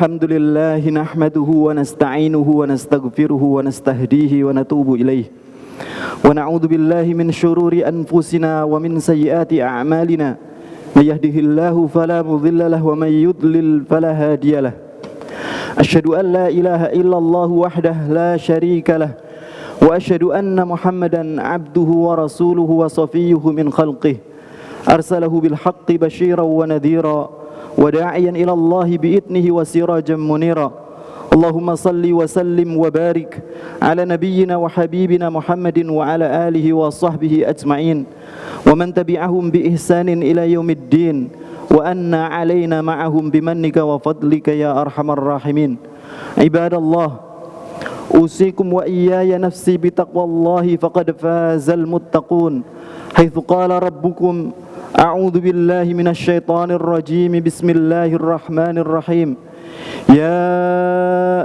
الحمد لله نحمده ونستعينه ونستغفره ونستهديه ونتوب إليه ونعوذ بالله من شرور أنفسنا ومن سيئات أعمالنا من يهده الله فلا مضل له ومن يضلل فلا هادي له أشهد أن لا إله إلا الله وحده لا شريك له وأشهد أن محمدا عبده ورسوله وصفيه من خلقه أرسله بالحق بشيرا ونذيرا وداعيا إلى الله بإذنه وسراجا منيرا اللهم صل وسلم وبارك على نبينا وحبيبنا محمد وعلى آله وصحبه أجمعين ومن تبعهم بإحسان إلى يوم الدين وأن علينا معهم بمنك وفضلك يا أرحم الراحمين عباد الله أوصيكم وإياي نفسي بتقوى الله فقد فاز المتقون حيث قال ربكم أعوذ بالله من الشيطان الرجيم بسم الله الرحمن الرحيم يا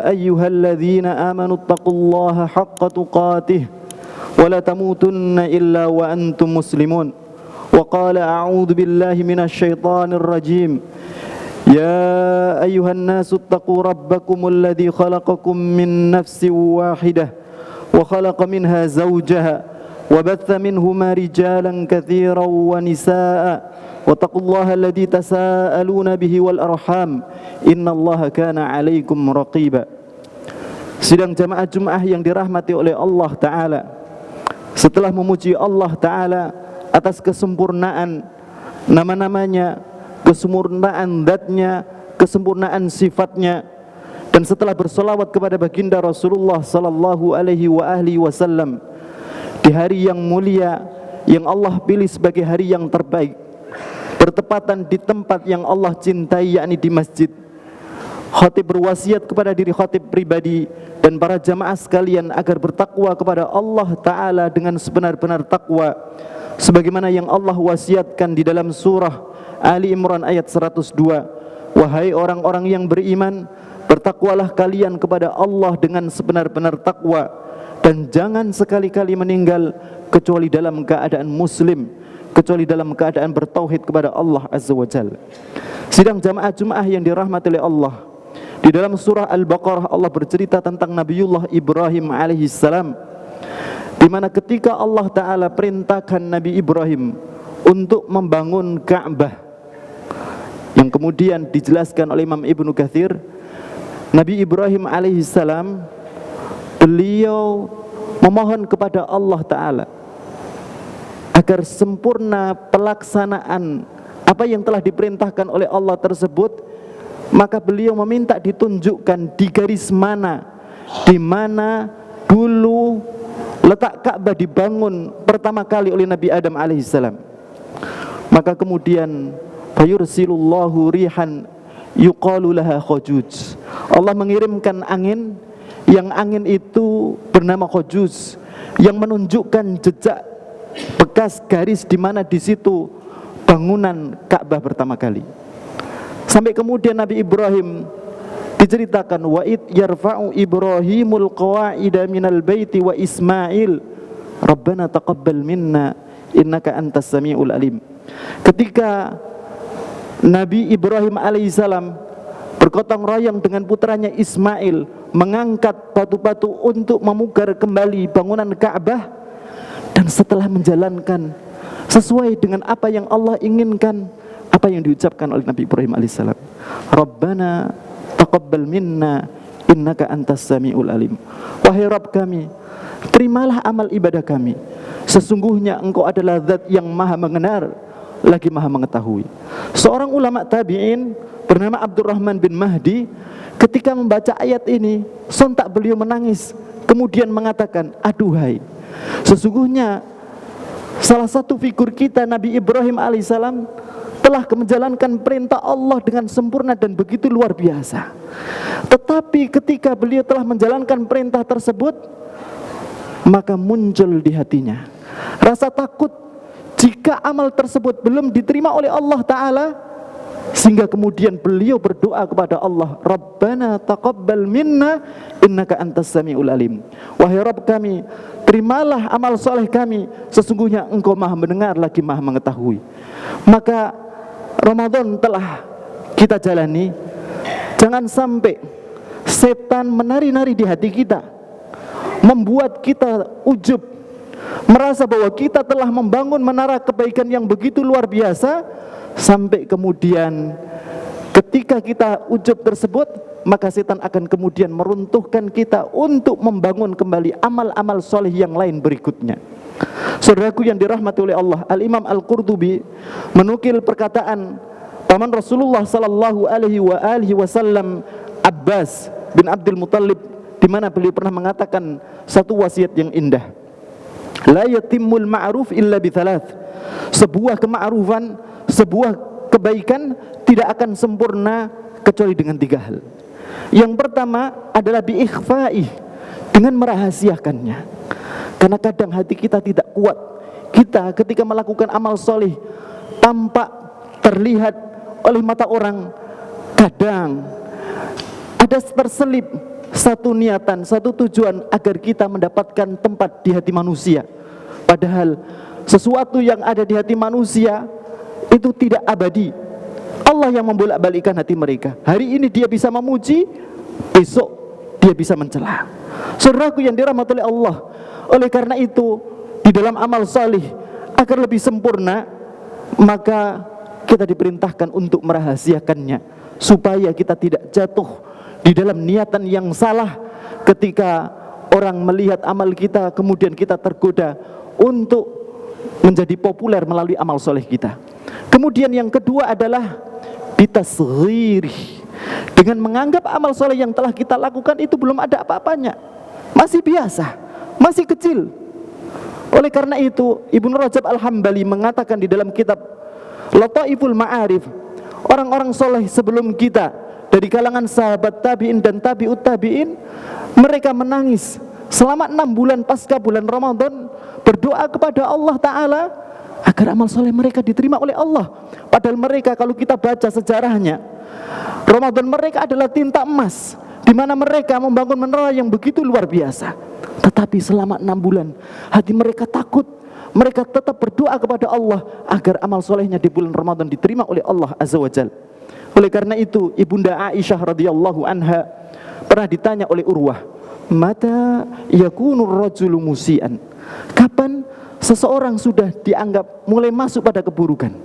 أيها الذين آمنوا اتقوا الله حق تقاته ولا تموتن إلا وأنتم مسلمون وقال أعوذ بالله من الشيطان الرجيم يا أيها الناس اتقوا ربكم الذي خلقكم من نفس واحدة وخلق منها زوجها وبث منهما رجالا كثيرا ونساء واتقوا الله الذي تساءلون به والأرحام إن الله كان عليكم رقيبا. Sidang jamaah Jumat yang dirahmati oleh Allah Ta'ala, setelah memuji Allah Ta'ala atas kesempurnaan nama-namanya, kesempurnaan zatnya, kesempurnaan sifatnya, dan setelah bersolawat kepada baginda Rasulullah Sallallahu Alaihi Wasallam di hari yang mulia yang Allah pilih sebagai hari yang terbaik, bertepatan di tempat yang Allah cintai, yakni di masjid, khatib berwasiat kepada diri khatib pribadi dan para jamaah sekalian agar bertakwa kepada Allah Ta'ala dengan sebenar-benar takwa, sebagaimana yang Allah wasiatkan di dalam surah Ali Imran ayat 102. Wahai orang-orang yang beriman, bertakwalah kalian kepada Allah dengan sebenar-benar takwa, dan jangan sekali-kali meninggal kecuali dalam keadaan muslim, kecuali dalam keadaan bertauhid kepada Allah Azza wa Jalla. Sidang jamaah Jumat yang dirahmati oleh Allah, di dalam surah Al-Baqarah Allah bercerita tentang Nabiullah Ibrahim alaihissalam, di mana ketika Allah Ta'ala perintahkan Nabi Ibrahim untuk membangun Ka'bah, yang kemudian dijelaskan oleh Imam Ibnu Katsir, Nabi Ibrahim alaihissalam beliau memohon kepada Allah Ta'ala agar sempurna pelaksanaan apa yang telah diperintahkan oleh Allah tersebut. Maka beliau meminta ditunjukkan di garis mana, di mana dulu letak Ka'bah dibangun pertama kali oleh Nabi Adam alaihissalam. Maka kemudian fayursilullahu rihan yuqalu laha khujuj, Allah mengirimkan angin, yang angin itu bernama Khujuj, yang menunjukkan jejak bekas garis di mana di situ bangunan Ka'bah pertama kali. Sampai kemudian Nabi Ibrahim diceritakan wa id yarfa'u Ibrahimul qawa'ida minal baiti wa Ismail Rabbana taqabbal minna innaka antas samiul alim. Ketika Nabi Ibrahim alaihissalam bergotong royong dengan putranya Ismail mengangkat batu-batu untuk memugar kembali bangunan Ka'bah, dan setelah menjalankan sesuai dengan apa yang Allah inginkan, apa yang diucapkan oleh Nabi Ibrahim alaihissalam, Rabbana taqabbal minna innaka antas samiul alim. Wahai Rabb kami, terimalah amal ibadah kami, sesungguhnya Engkau adalah zat yang maha mengenal lagi maha mengetahui. Seorang ulama tabi'in bernama Abdurrahman bin Mahdi, ketika membaca ayat ini sontak beliau menangis, kemudian mengatakan, aduhai, sesungguhnya salah satu figur kita Nabi Ibrahim alaihissalam telah menjalankan perintah Allah dengan sempurna dan begitu luar biasa. Tetapi ketika beliau telah menjalankan perintah tersebut, maka muncul di hatinya rasa takut jika amal tersebut belum diterima oleh Allah Ta'ala, sehingga kemudian beliau berdoa kepada Allah, Rabbana taqabbal minna innaka antas samiul alim. Wahai Rabb kami, terimalah amal soleh kami, sesungguhnya Engkau maha mendengar lagi maha mengetahui. Maka Ramadan telah kita jalani, Jangan sampai setan menari-nari di hati kita, membuat kita ujub, merasa bahwa kita telah membangun menara kebaikan yang begitu luar biasa, sampai kemudian ketika kita ujub tersebut, maka setan akan kemudian meruntuhkan kita untuk membangun kembali amal-amal soleh yang lain berikutnya. Saudaraku yang dirahmati oleh Allah, Al-Imam Al-Qurtubi menukil perkataan paman Rasulullah sallallahu alaihi wasallam, Abbas bin Abdul Muttalib, di mana beliau pernah mengatakan satu wasiat yang indah. La yatimul ma'ruf illa bi thalath. Sebuah kema'rufan, sebuah kebaikan tidak akan sempurna kecuali dengan 3 hal. Yang pertama adalah bi ikhfa'i, dengan merahasiakannya. Karena kadang hati kita tidak kuat. Kita ketika melakukan amal soleh tampak terlihat oleh mata orang, kadang ada terselip satu niatan, satu tujuan agar kita mendapatkan tempat di hati manusia. Padahal sesuatu yang ada di hati manusia itu tidak abadi. Allah yang membolak-balikkan hati mereka. Hari ini dia bisa memuji, besok dia bisa mencela. Saudaraku yang dirahmati oleh Allah, oleh karena itu di dalam amal salih agar lebih sempurna, maka kita diperintahkan untuk merahasiakannya, supaya kita tidak jatuh di dalam niatan yang salah ketika orang melihat amal kita, kemudian kita tergoda untuk menjadi populer melalui amal soleh kita. Kemudian yang kedua adalah bitasghiri, dengan menganggap amal soleh yang telah kita lakukan itu belum ada apa-apanya, masih biasa, masih kecil. Oleh karena itu Ibnu Rajab Al-Hambali mengatakan di dalam kitab Lataiful Ma'arif, orang-orang soleh sebelum kita dari kalangan sahabat tabi'in dan tabi'ut tabi'in, mereka menangis selama 6 bulan pasca bulan Ramadan, berdoa kepada Allah Ta'ala agar amal soleh mereka diterima oleh Allah. Padahal mereka, kalau kita baca sejarahnya, Ramadan mereka adalah tinta emas, di mana mereka membangun menara yang begitu luar biasa. Tetapi selama 6 bulan hati mereka takut. Mereka tetap berdoa kepada Allah agar amal solehnya di bulan Ramadan diterima oleh Allah Azza wa Jalla. Oleh karena itu Ibunda Aisyah radhiyallahu anha pernah ditanya oleh Urwah, mata yakunur rajulu musian, kapan seseorang sudah dianggap mulai masuk pada keburukan?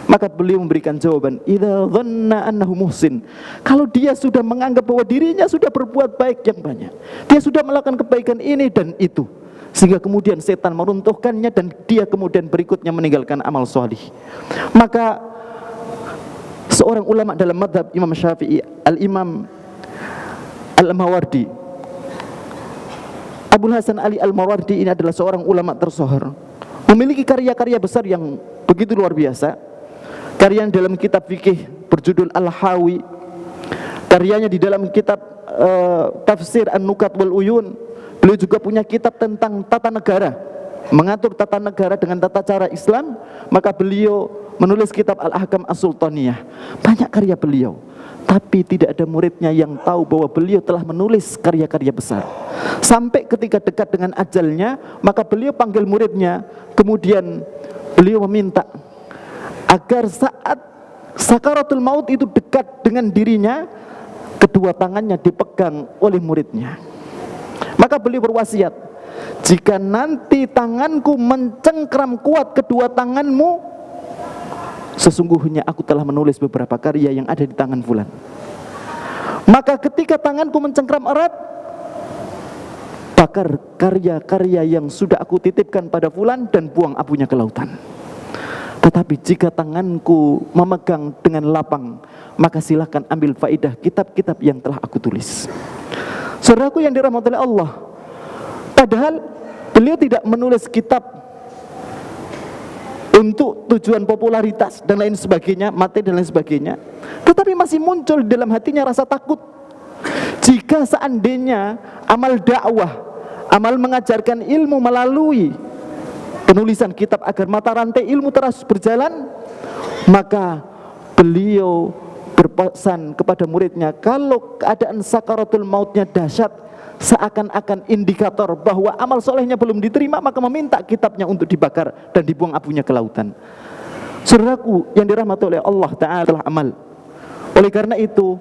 Maka beliau memberikan jawaban, idza dhanna annahu muhsin, kalau dia sudah menganggap bahwa dirinya sudah berbuat baik yang banyak, dia sudah melakukan kebaikan ini dan itu, sehingga kemudian setan meruntuhkannya dan dia kemudian berikutnya meninggalkan amal solih. Maka seorang ulama dalam madhab Imam Syafi'i, Al-Imam Al-Mawardi, Abul Hasan Ali Al-Mawardi, ini adalah seorang ulama tersohor, memiliki karya-karya besar yang begitu luar biasa. Karyanya dalam kitab fikih berjudul Al-Hawi, karyanya di dalam kitab tafsir An-Nukat wal Uyun. Beliau juga punya kitab tentang tata negara, mengatur tata negara dengan tata cara Islam. Maka beliau menulis kitab Al-Ahkam As-Sultaniyah. Banyak karya beliau, tapi tidak ada muridnya yang tahu bahwa beliau telah menulis karya-karya besar. Sampai ketika dekat dengan ajalnya, maka beliau panggil muridnya, kemudian beliau meminta agar saat sakaratul maut itu dekat dengan dirinya, kedua tangannya dipegang oleh muridnya. Maka beliau berwasiat, jika nanti tanganku mencengkram kuat kedua tanganmu, sesungguhnya aku telah menulis beberapa karya yang ada di tangan fulan. Maka ketika tanganku mencengkram erat, bakar karya-karya yang sudah aku titipkan pada fulan dan buang abunya ke lautan. Tetapi jika tanganku memegang dengan lapang, maka silakan ambil faidah kitab-kitab yang telah aku tulis. Saudaraku yang dirahmati oleh Allah, padahal beliau tidak menulis kitab untuk tujuan popularitas dan lain sebagainya, materi dan lain sebagainya, tetapi masih muncul di dalam hatinya rasa takut. Jika seandainya amal dakwah, amal mengajarkan ilmu melalui penulisan kitab agar mata rantai ilmu terus berjalan, maka beliau berpesan kepada muridnya, kalau keadaan sakaratul mautnya dahsyat, seakan-akan indikator bahwa amal solehnya belum diterima, maka meminta kitabnya untuk dibakar dan dibuang abunya ke lautan. Saudaraku yang dirahmati oleh Allah Ta'ala amal. Oleh karena itu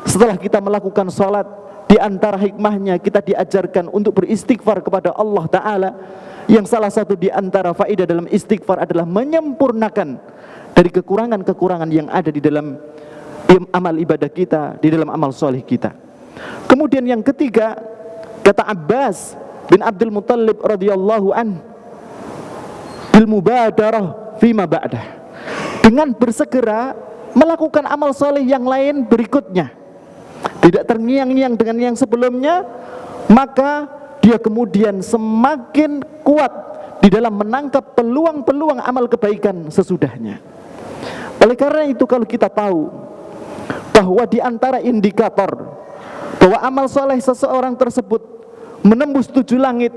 Setelah kita melakukan sholat, di antara hikmahnya kita diajarkan untuk beristighfar kepada Allah Ta'ala, yang salah satu di antara faedah dalam istighfar adalah menyempurnakan dari kekurangan-kekurangan yang ada di dalam amal ibadah kita, di dalam amal soleh kita. Kemudian yang ketiga, kata Abbas bin Abdul Muttalib radhiyallahu an, bil mubadarah fima ba'dah, dengan bersegera melakukan amal soleh yang lain berikutnya, tidak terngiang-ngiang dengan yang sebelumnya, maka dia kemudian semakin kuat di dalam menangkap peluang-peluang amal kebaikan sesudahnya. Oleh karena itu, kalau kita tahu bahwa di antara indikator bahwa amal soleh seseorang tersebut menembus 7 langit,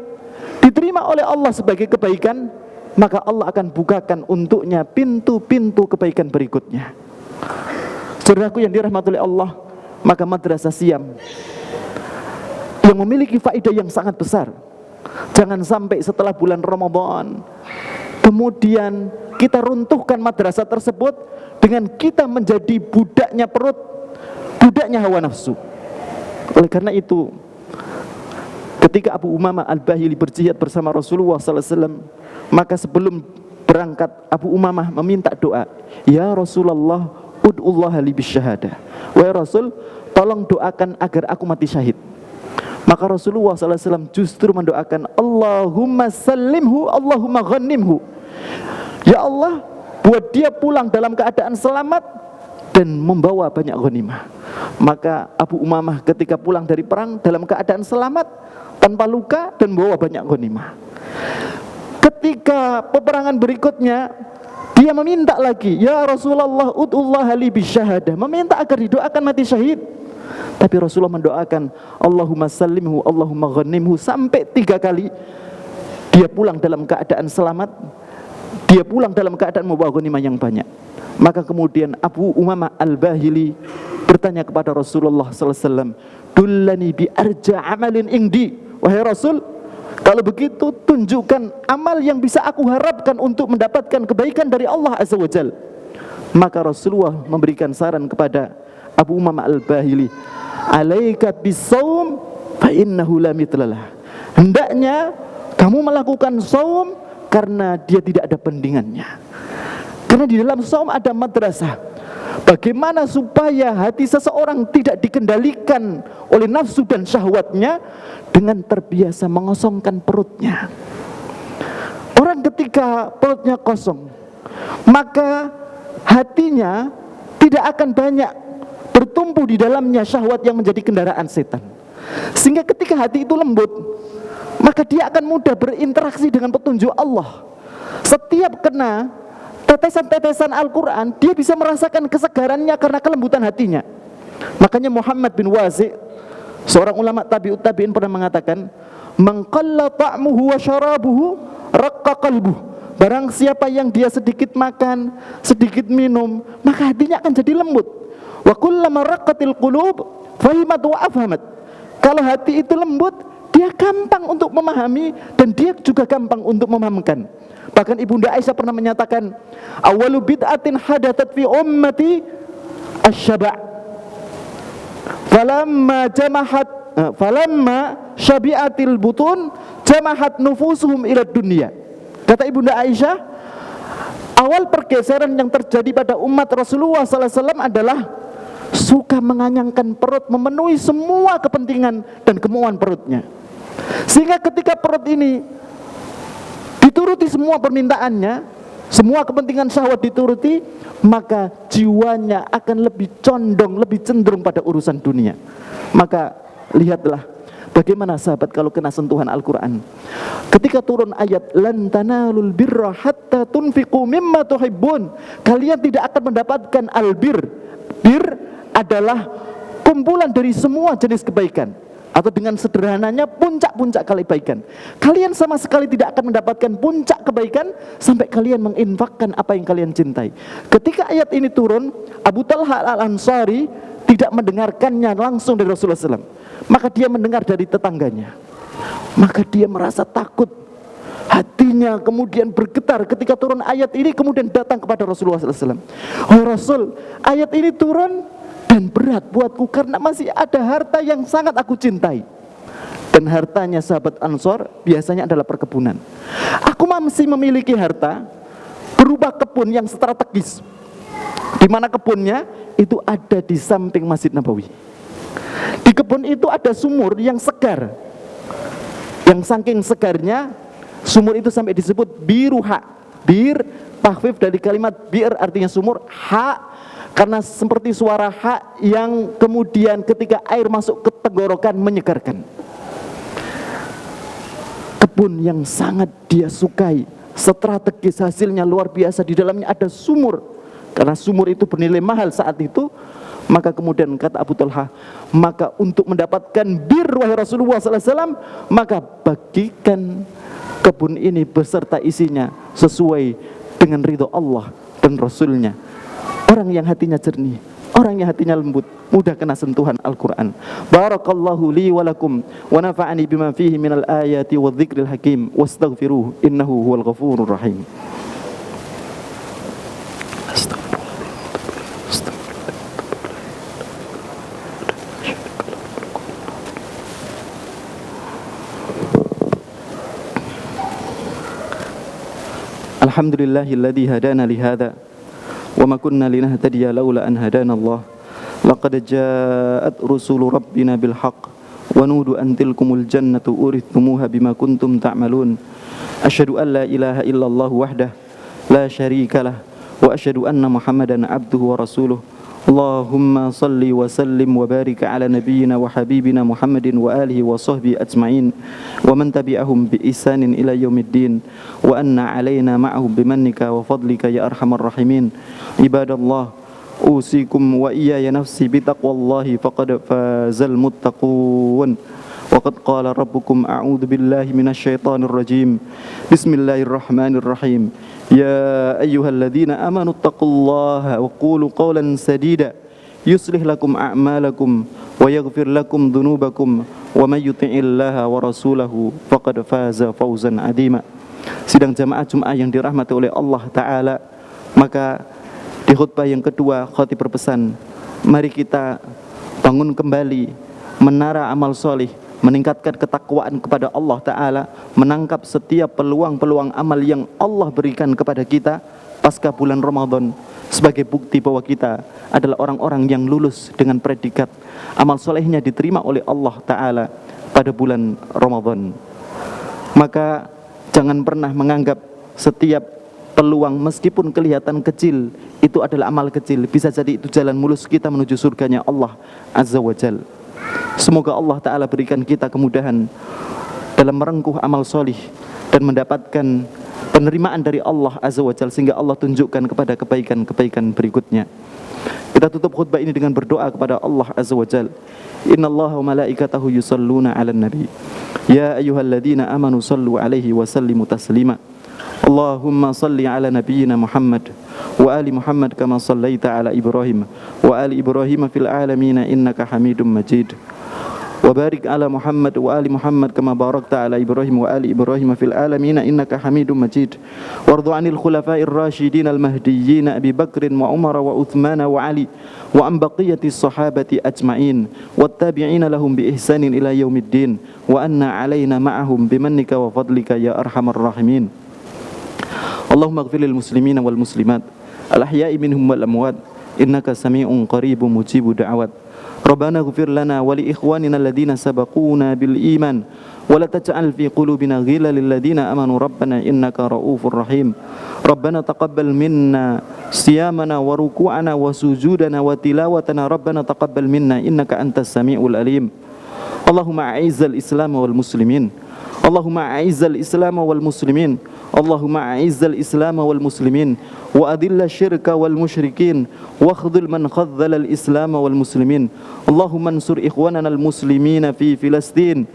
diterima oleh Allah sebagai kebaikan, maka Allah akan bukakan untuknya pintu-pintu kebaikan berikutnya. Saudaraku yang dirahmati oleh Allah, maka madrasah Siam yang memiliki faedah yang sangat besar. Jangan sampai setelah bulan Ramadan kemudian kita runtuhkan madrasah tersebut dengan kita menjadi budaknya perut, budaknya hawa nafsu. Oleh karena itu, ketika Abu Umamah Al-Bahili berjihad bersama Rasulullah SAW, maka sebelum berangkat Abu Umamah meminta doa, ya Rasulullah, ud'ullaha li bisyahadah. Wahai Rasul, tolong doakan agar aku mati syahid. Maka Rasulullah SAW justru mendoakan, Allahumma sallimhu, Allahumma ghanimhu. Ya Allah, buat dia pulang dalam keadaan selamat dan membawa banyak ghanimah. Maka Abu Umamah ketika pulang dari perang dalam keadaan selamat, tanpa luka, dan membawa banyak ghanimah. Ketika peperangan berikutnya, dia meminta lagi, ya Rasulullah, ud'ullaha li bisyahadah, meminta agar didoakan mati syahid. Tapi Rasulullah mendoakan, Allahumma sallimhu, Allahumma ghanimhu, sampai 3 kali. Dia pulang dalam keadaan selamat, dia pulang dalam keadaan membawa ghanimah yang banyak. Maka kemudian Abu Umamah Al-Bahili bertanya kepada Rasulullah SAW, dullani bi arja amalin indi. Wahai Rasul, kalau begitu tunjukkan amal yang bisa aku harapkan untuk mendapatkan kebaikan dari Allah Azza wa Jal. Maka Rasulullah memberikan saran kepada Abu Umamah Al-Bahili, alaika bisawm fa innahu la mitlalah. Hendaknya kamu melakukan saum karena dia tidak ada bandingannya. Karena di dalam saum ada madrasah. Bagaimana supaya hati seseorang tidak dikendalikan oleh nafsu dan syahwatnya dengan terbiasa mengosongkan perutnya. Orang ketika perutnya kosong, maka hatinya tidak akan banyak bertumpu di dalamnya syahwat yang menjadi kendaraan setan. Sehingga ketika hati itu lembut, maka dia akan mudah berinteraksi dengan petunjuk Allah. Setiap kena tetesan-tetesan Al-Quran, dia bisa merasakan kesegarannya karena kelembutan hatinya. Makanya Muhammad bin Wazi', seorang ulama tabi'ut tabi'in, pernah mengatakan, man qalla ta'muhu wa syarabuhu raqqa qalbuh. Barang siapa yang dia sedikit makan, sedikit minum, maka hatinya akan jadi lembut. Wa kullama raqqatil qulub fahimat wa afhamat. Kalau hati itu lembut, dia gampang untuk memahami dan dia juga gampang untuk memahamkan. Bahkan Ibunda Aisyah pernah menyatakan, awalu bid'atin hadatsat fi ummati asy-syaba'. Falamma syabi'atil butun jamahat nufusuhum ila dunya. Kata Ibunda Aisyah, awal pergeseran yang terjadi pada umat Rasulullah SAW adalah suka menganyangkan perut, memenuhi semua kepentingan dan kemauan perutnya. Sehingga ketika perut ini dituruti semua permintaannya, semua kepentingan syahwat dituruti, maka jiwanya akan lebih condong, lebih cenderung pada urusan dunia. Maka lihatlah bagaimana sahabat kalau kena sentuhan Al-Quran. Ketika turun ayat lan tanalul birra hatta tunfiqu mimma tuhibbun, kalian tidak akan mendapatkan albir. Bir adalah kumpulan dari semua jenis kebaikan, atau dengan sederhananya puncak-puncak kebaikan. Kalian sama sekali tidak akan mendapatkan puncak kebaikan sampai kalian menginfakkan apa yang kalian cintai. Ketika ayat ini turun, Abu Talha Al-Ansari tidak mendengarkannya langsung dari Rasulullah SAW, maka dia mendengar dari tetangganya. Maka dia merasa takut, hatinya kemudian bergetar ketika turun ayat ini, kemudian datang kepada Rasulullah SAW. Oh Rasul, ayat ini turun dan berat buatku karena masih ada harta yang sangat aku cintai. Dan hartanya sahabat Ansor biasanya adalah perkebunan. Aku masih memiliki harta berupa kebun yang strategis, di mana kebunnya itu ada di samping Masjid Nabawi. Di kebun itu ada sumur yang segar, yang saking segarnya sumur itu sampai disebut biruha. Bir, tahfif dari kalimat bir artinya sumur, ha karena seperti suara ha yang kemudian ketika air masuk ke tenggorokan menyegarkan. Kebun yang sangat dia sukai, strategis, hasilnya luar biasa, di dalamnya ada sumur. Karena sumur itu bernilai mahal saat itu, maka kemudian kata Abu Talha, maka untuk mendapatkan bir wahai Rasulullah SAW, maka bagikan kebun ini beserta isinya sesuai dengan ridho Allah dan Rasulnya. Orang yang hatinya jernih, orang yang hatinya lembut, mudah kena sentuhan Al-Quran. Barakallahu li walakum wa nafa'ani bima fihi minal ayati wa dhikril hakim wastaghfiruh innahu huwal ghafurur rahim. Alhamdulillahilladzi hadana li hadza wa ma kunna linahtadiya laula an hadana Allah. Laqad ja'at rusulu rabbina bil haqq wa nudu an tilkumul jannatu urithumuha bima kuntum ta'malun. Asyhadu an la ilaha illallah wahdah la syarikalah wa asyhadu anna Muhammadan abduhu wa rasuluh. Allahumma salli wa sallim wa barik ala nabiyyina wa habibina Muhammadin wa alihi wa sahbihi ajma'in wa man tabi'ahum bi ihsanin ila yaumiddin wa anna alaina ma'ahum bimannika wa fadlika ya arhamar rahimin. Ibadallah, usikum wa iyaya nafsi bitaqwallahi faqad fazal muttaqun. Wa qad qala rabbukum a'udzu billahi minasyaitonir rajim. Bismillahirrahmanirrahim. Ya ayyuhalladzina amanu taqullaha wa qulu qawlan sadida yuslih lakum a'malakum wa yaghfir lakum dhunubakum wa may yuti'illaha wa rasulahu faqad faza fawzan 'azima. Sidang jamaah Jumat yang dirahmati oleh Allah Ta'ala, maka di khutbah yang kedua khatib berpesan, mari kita bangun kembali menara amal solih, meningkatkan ketakwaan kepada Allah Ta'ala, menangkap setiap peluang-peluang amal yang Allah berikan kepada kita pasca bulan Ramadan sebagai bukti bahwa kita adalah orang-orang yang lulus dengan predikat amal solehnya diterima oleh Allah Ta'ala pada bulan Ramadan. Maka jangan pernah menganggap setiap peluang meskipun kelihatan kecil itu adalah amal kecil, bisa jadi itu jalan mulus kita menuju surganya Allah Azza wa Jal. Semoga Allah Ta'ala berikan kita kemudahan dalam merengkuh amal solih dan mendapatkan penerimaan dari Allah Azza wa Jal, sehingga Allah tunjukkan kepada kebaikan-kebaikan berikutnya. Kita tutup khutbah ini dengan berdoa kepada Allah Azza wa Jal. Innallaha wa malaikatahu yusalluna 'alan nabi. Ya ayyuhalladzina amanu sallu 'alaihi wa sallimu taslima. Allahumma salli 'ala nabiyyina Muhammad wa ali Muhammad kama sallaita 'ala Ibrahim wa ali Ibrahim fil 'alamin innaka Hamidum Majid. Wa barik 'ala Muhammad wa ali Muhammad kama barakta 'ala Ibrahim wa ali Ibrahim fil 'alamin innaka Hamidum Majid. Warḍu 'anil khulafa'ir rasyidin al-mahdiyyin Abi Bakr wa Umar wa Uthman wa Ali wa an baqiyatis sahabati ajma'in wattabi'in lahum bi ihsanin ila yaumiddin wa anna 'alaina ma'ahum bimannika wa fadlika ya arhamar rahimin. Allahumma ighfir lil muslimina wal muslimat al-ahya'i minhum wal amwat innaka sami'un qaribun mujibud da'awat. Rabbana ighfir lana wa li ikhwanina alladhina sabaquna bil iman wa la taj'al fi qulubina ghillan lil ladzina amanu rabbana innaka ra'ufur rahim. Rabbana taqabbal minna siyamana wa ruku'ana wa sujudana wa tilawatana rabbana taqabbal minna innaka antas sami'ul alim. Allahumma a'izzal islam wal muslimin. Allahumma a'izzal islam wal muslimin. Allahumma a'izzal islam wal muslimin wa adilla syirka wal musyrikin wa khudhul man khadhala al islam wal muslimin. Allahumma ansur ikhwanana al muslimina fi Filastin.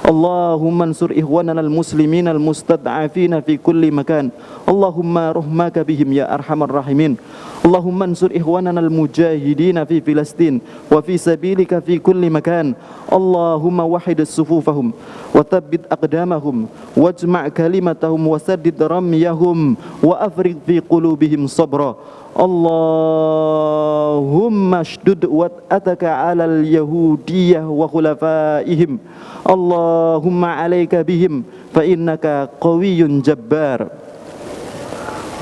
Allahumma ansur ikhwanana al muslimina al mustad'afina fi kulli makan. Allahumma rahmaka bihim ya arhamar rahimin. Allahumma ansur ikhwanana al mujahidina fi Filastin wa fi sabilika fi kulli makan. Allahumma wahid as-sufufahum wa thabbit aqdamahum wajma' kalimatahum wa saddid ramyahum wa afriq fi qulubihim sabra. Allahumma shdud wat'ataka 'alal yahudiyyah wa khulafaihim. Allahumma 'alaika bihim fa innaka qawiyyun jabbar.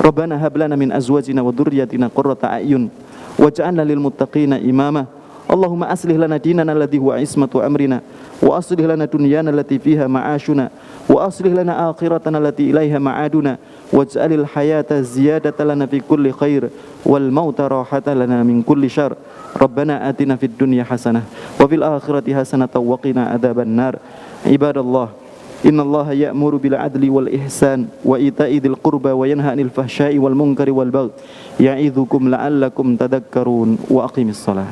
Rabbana hab lana min azwajina wa dhurriyyatina qurrata a'yun waj'alna lil muttaqina imama. Allahumma aslih lana dinana alladhi huwa ismatu amrina wa aslih lana dunyana allati fiha ma'ashuna wa aslih lana akhiratana allati ilaiha ma'aduna waj'alil hayata ziyadatan lana fi kulli khair wal mauta rahatan lana min kulli syarr. Rabbana atina fid dunya hasanah wa fil akhirati hasanah wa qina adzaban nar. Ibadallah, innallaha ya'muru bil adli wal ihsan wa ita'i dzil qurba wa yanha 'anil fahsya'i wal munkari wal baghi ya'idzukum la'allakum tadhakkarun wa aqimis shalah.